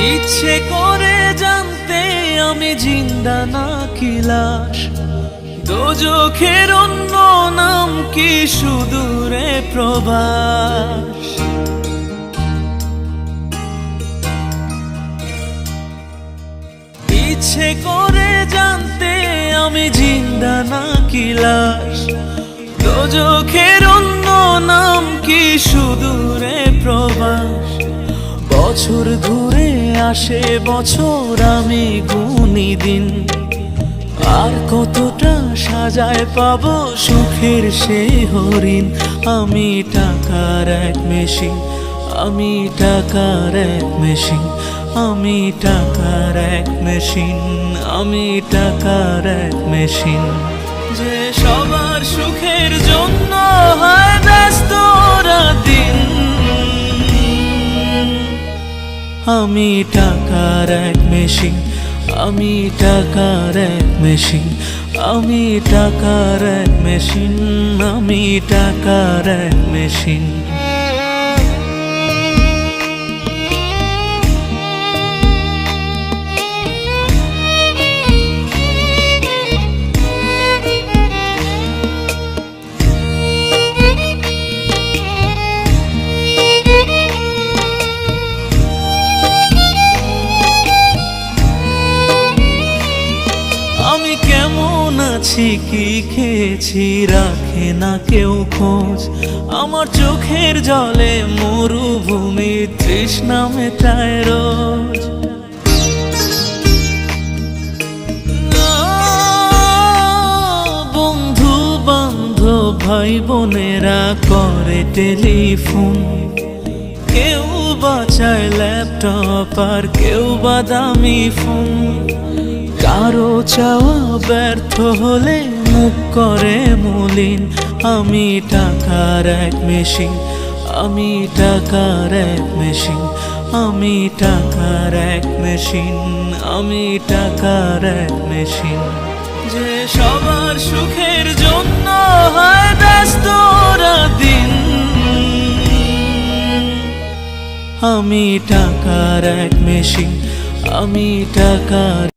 ইচ্ছে করে জানতে আমি জিন্দা নাকি লাশ, দোজখের অন্য নাম কি সুদূরে প্রবাস। ইচ্ছে করে জানতে আমি জিন্দা নাকি লাশ, দোজখের অন্য নাম কি সুদূরে প্রবাস। বছর ঘুরে আসে বছর, আমি গুনি দিন, আর কতটা সাজায় পাবো সুখের সে হরিণ। আমি টাকার এক মেশিন, আমি টাকার এক মেশিন, আমি টাকার এক মেশিন, আমি টাকার এক মেশিন। যে সবার সুখের জন্য হয় ব্যস্ত দিন, আমি টাকার এক মেশিন, আমি টাকার এক মেশিন, আমি টাকার এক মেশিন, আমি টাকার এক মেশিন। আমি কেমন আছি কি খেয়েছি রাখে না কেউ খোঁজ, আমার চোখের জলে মরুভূমি তৃষ্ণা মেটায় রোজ। বন্ধু বান্ধব ভাই বোনেরা করে টেলিফোন, কেউ বাঁচায় ল্যাপটপ আর কেউ বা দামি ফোন। কারো চাওয়া ব্যর্থ হলে মুখ করে মলিন, আমি টাকার এক মেশিন, আমি টাকার এক মেশিন, আমি টাকার এক মেশিন, আমি টাকার এক মেশিন। যে সবার সুখের জন্য হয় ব্যস্ত দিন, আমি টাকার এক মেশিন, আমি টাকার